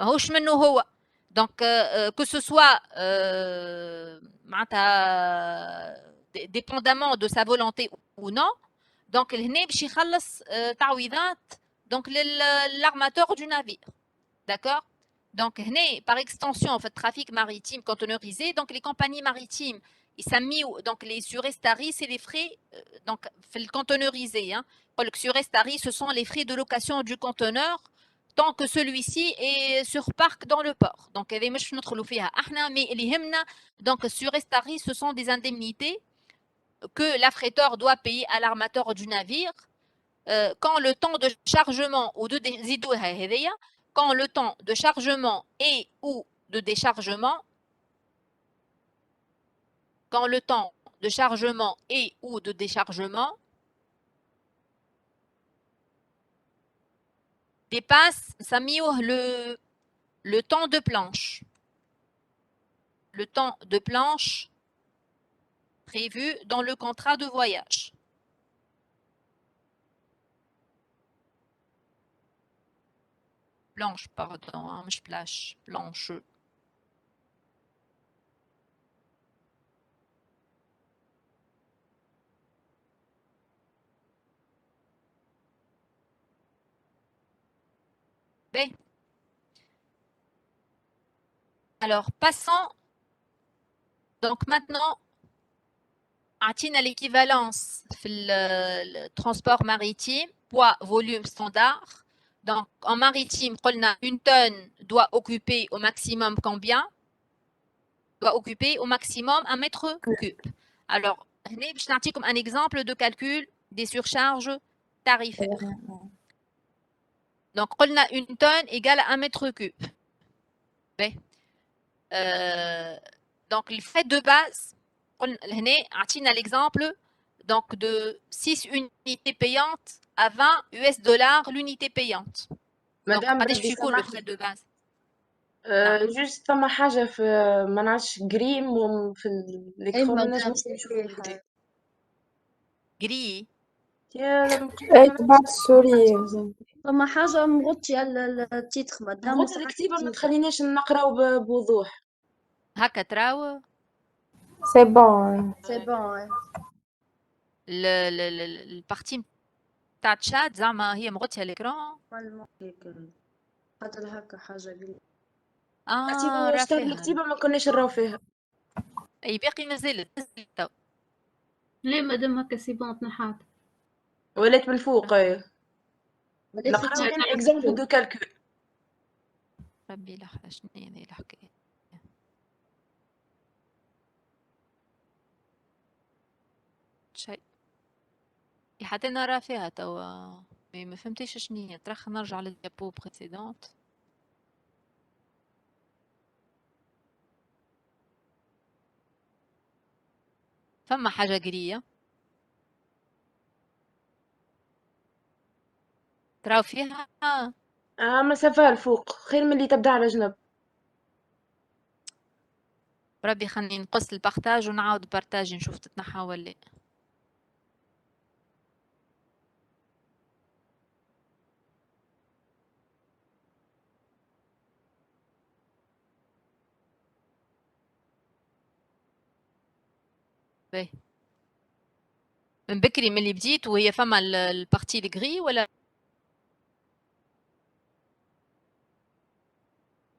ماهوش منه هو. دونك que ce soit معناتها dépendamment de sa volonté ou non. دونك هنا باش يخلص تعويضات دونك l'armateur du navire. D'accord. Donc par extension en fait trafic maritime containerisé, donc les compagnies maritimes ils s'amusent donc les surestaries c'est les frais donc fait le containerisé hein. Le surestaries ce sont les frais de location du conteneur tant que celui-ci est sur parc dans le port. Donc mais donc surestaries ce sont des indemnités que l'affréteur doit payer à l'armateur du navire quand le temps de chargement ou de quand le temps de chargement et ou de déchargement quand le temps de chargement et ou de déchargement dépasse le temps de planche. Le temps de planche prévu dans le contrat de voyage. Planche, pardon, hein, je plage, planche. Ben. Alors, passons. Donc maintenant, à l'équivalence le transport maritime, poids, volume standard. Donc, en maritime, une tonne doit occuper au maximum combien? Doit occuper au maximum 1 mètre cube. Alors, je vais comme un exemple de calcul des surcharges tarifaires. Donc, une tonne égale à 1 mètre cube. Donc, le frais de base, on a l'exemple donc de 6 unités payantes à 20 US$ l'unité payante. Donc, قداش باش يكون le frais de base؟ جوست فما حاجة في ما نعرفش جريم في الإكران ما نجمش نشوف جري اي تبعت السورية فما حاجة مغطية التيتر مدام مغطية الكتيبة ما تخليناش نقراو بوضوح هكا تراو سي بون البارتي تاع الشات زعما هي مغطية الإكران خاطر هكا حاجة اشتغل الكتيبة ما كناش نراو فيها اي باقي مازالت تو ليه مادام هكا سي بون تنحات ولات من الفوق نقراو كان اكزامبل دو كالكول ربي لحظة شنو هي الحكاية شيء حتى نرى فيها توا ما فهمتيش شنو هي ترخ نرجع للديابو بريسيدونت فما حاجة قرية تراو فيها مسافة الفوق خير من اللي تبدا على جنب ربي خليني نقص البارتاج ونعاود بارتاج نشوف تتنحى ولا باهي من بكري من اللي بديت وهي فما البارتي الجري ولا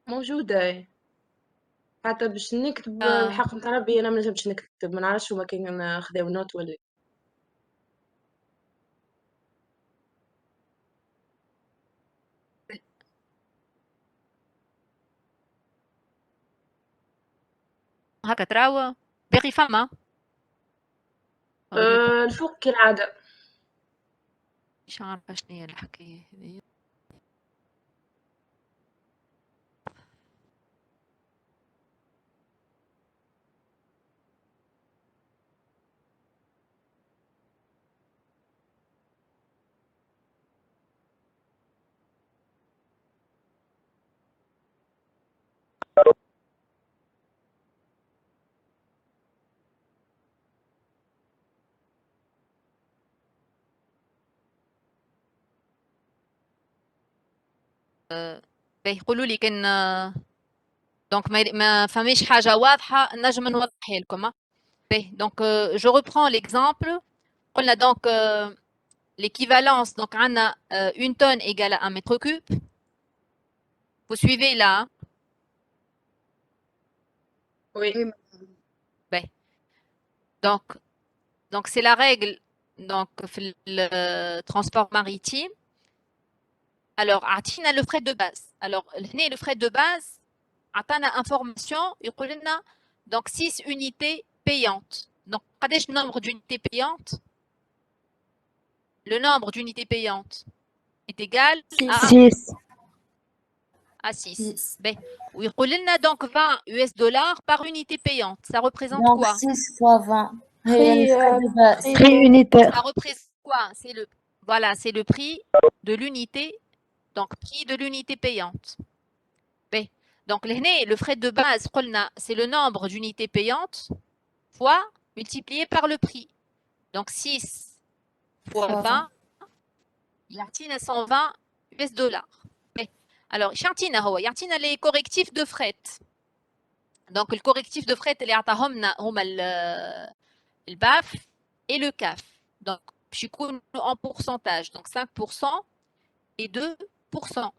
موجودة حتى باش نكتب الحق نتاع ربي انا ما نجمش نكتب ما نعرفش هما كان خداو نوت ولا هكا تراو باقي فما الفوق كالعادة مش عارفة شنو هي الحكاية هذه يقولوا لي كان دونك ما فماش حاجة واضحة نجم نوضحها لكم. Donc je reprends l'exemple. On a donc l'équivalence. Donc on a une tonne égale à 1 mètre cube. Vous suivez là? Oui. Ben, donc c'est la règle donc le transport maritime. Alors عطينا le frais de base. Alors le frais de base عطانا information يقول لنا donc 6 unités payantes. Donc قداش le nombre d'unités payantes? Le nombre d'unités payantes est égal à 6. à 6. Ben, ويقول لنا donc 20 US dollars par unité payante. Ça représente Donc quoi? 6 fois 20. Prix, Prix unitaire. Ça représente quoi? C'est le voilà, c'est le prix de l'unité. Donc prix de l'unité payante. Ben, donc le frais de base c'est le nombre d'unités payantes fois multiplié par le prix. Donc 6 fois 20 يعطينا 120 US dollars. Alors, يعطينا les correctifs de fret. Donc, le correctif de fret, اللي عطاهمنا هما le BAF et le CAF. Donc, باش يكونوا en pourcentage. Donc, 5% et 2%.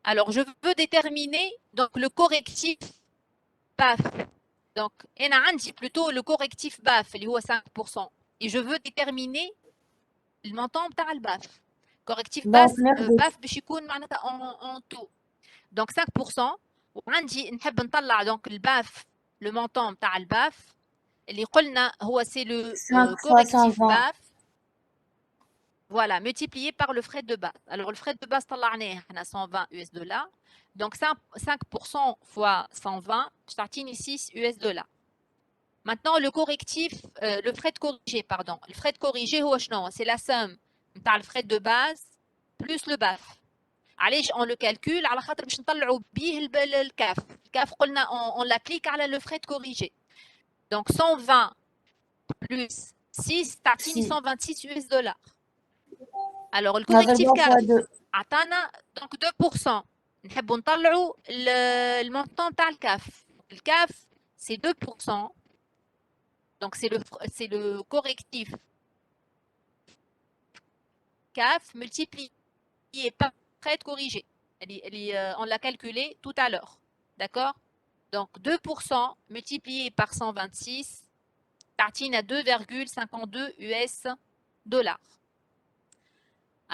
Alors, je veux déterminer donc le correctif BAF. Donc, أنا عندي plutôt le correctif BAF اللي هو 5%. Et je veux déterminer le montant بتاع الBAF. Correctif BAF باش يكون معناتها en tout. Donc 5%. وعندي نحب نطلع donc الباف le montant بتاع الباف اللي قلنا هو c'est le correctif BAF. Voilà, multiplié par le frais de base. Alors le frais de base طلعناه احنا 120 US dollars. Donc 5% fois 120 تعطيني 6 US dollars. Maintenant le correctif le frais de corrigé pardon. Le frais de corrigé هو شنو؟ C'est la somme نتاع le frais de base plus le BAF. علاش on le calcule على خاطر باش نطلعوا بيه الكاف قلنا on l'applique على le frais de corrigé. Donc 120 plus 6 تعطيني 126 US dollars. Alors le correctif CAF عطانا donc 2%. نحبوا نطلعوا المونطون تاع الكاف. الكاف c'est 2%. Donc c'est le correctif CAF multiplié par frais de corrigé. On l'a calculé tout à l'heure. D'accord? Donc 2% multiplié par 126 tartine à 2,52 US dollars.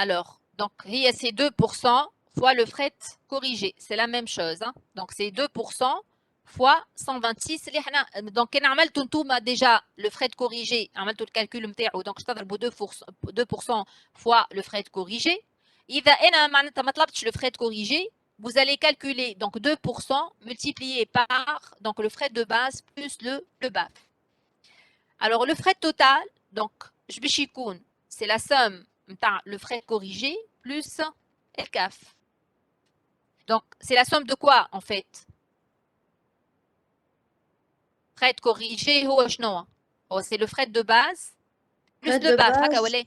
Alors, donc, c'est 2% fois le fret corrigé. C'est la même chose. Hein? Donc, c'est 2% fois 126. Donc, on a déjà le fret corrigé. On a le calcul. Donc, je t'ai 2% fois le fret corrigé. إذا أنا معناتها ما طلبتش le frais corrigé, vous allez calculer donc 2% multiplié par donc le frais de base plus le BAF. Alors le frais total, donc je باش يكون c'est la somme نتاع le frais corrigé plus le CAF. Donc c'est la somme de quoi en fait? Frais corrigé هو شنو؟ c'est le frais de base plus le BAF. هكا ولا؟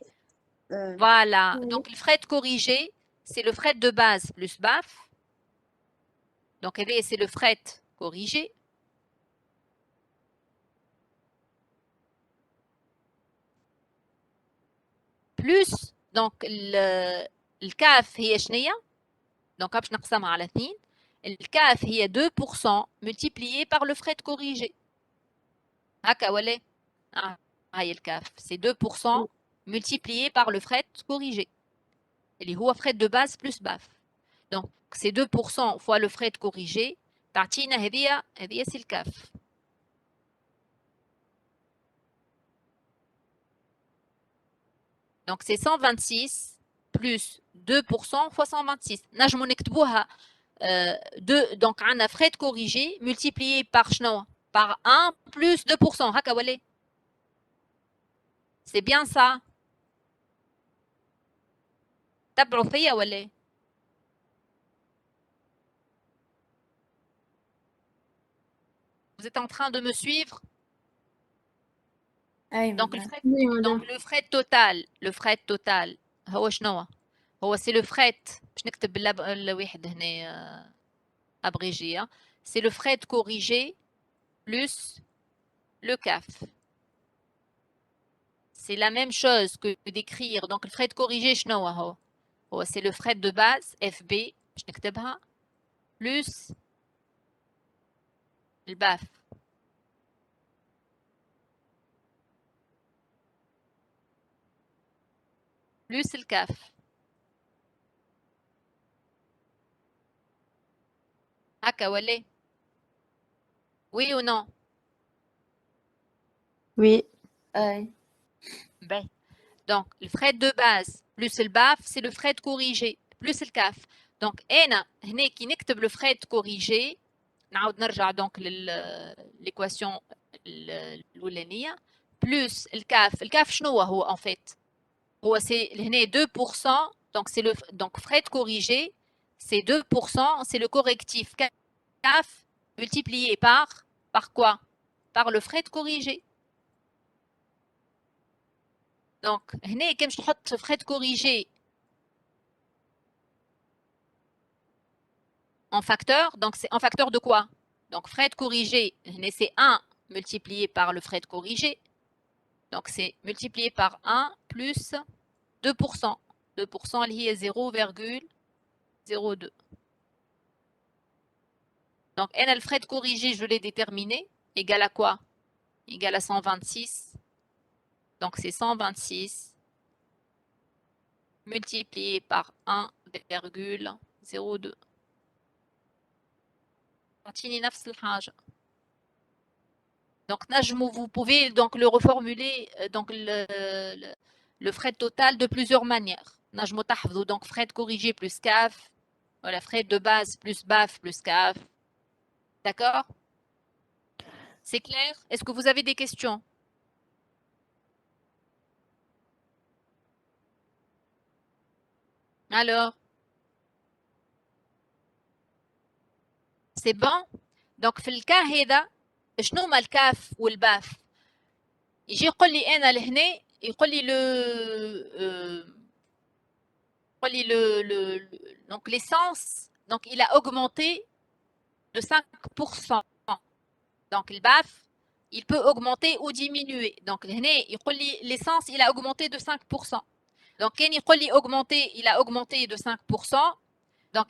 Voilà. Donc, le fret corrigé, c'est le fret de base plus BAF. Donc, c'est le fret corrigé. Plus, donc, le CAF هي شنية. Donc, باش نقسمها على 2. Le CAF هي 2% multiplié par le fret corrigé. هكا ولا؟ هاي le CAF. C'est 2% multiplié par le fret corrigé. اللي هو fret de base plus BAF. Donc, c'est 2% fois le fret corrigé. تعطينا هذه c'est le CAF. Donc, c'est 126 plus 2% fois 126. نجمو نكتبوها donc on a fret corrigé multiplié par شنو؟ Par 1 plus 2%. هكا ولا؟ C'est bien ça. تبعوا فيا ولا؟ Vous êtes en train de me suivre? Donc le fret total, هو شنو؟ c'est le fret. باش نكتب الواحد هنا abrégé. C'est le fret corrigé plus le CAF. C'est la même chose que d'écrire. Donc le fret corrigé شنو هو؟ c'est le fret de base FB باش نكتبها plus le BAF. Plus le CAF. هكا ولا؟ Oui ou non? Oui. Ben. Donc, le fret de base plus le BAF, c'est le fret corrigé plus le CAF. Donc, هنا كي نكتب le fret corrigé نعاود نرجع donc l'équation الأولانية plus الكاف. الكاف شنو هو en fait؟ هو c'est هنا 2%. Donc, c'est le fret corrigé, c'est 2%, c'est le correctif CAF multiplié par quoi? Par le fret corrigé. Donc, هنا كي باش نحط fret corrigé en facteur, donc c'est en facteur de quoi? Donc, fret corrigé, c'est 1 multiplié par le fret corrigé. Donc, c'est multiplié par 1 plus 2%. 2% lié à 0,02. Donc, n le fret corrigé, je l'ai déterminé, égal à quoi? Égal à 126. Donc, c'est 126 multiplié par 1,02. Donc, vous pouvez donc le reformuler, donc le fret total de plusieurs manières. Donc, fret corrigé plus CAF, voilà, fret de base plus BAF plus CAF. D'accord? C'est clair? Est-ce que vous avez des questions? Alors? C'est bon? Donc, في الكا هذا شنو هما الكاف والباف؟ يجي يقول لي انا لهنا يقول لي donc l'essence, donc il a augmenté de 5%. Donc le BAF, il peut augmenter ou diminuer. Donc l'essence, il a augmenté de 5%. Donc quand il a augmenté de 5%, donc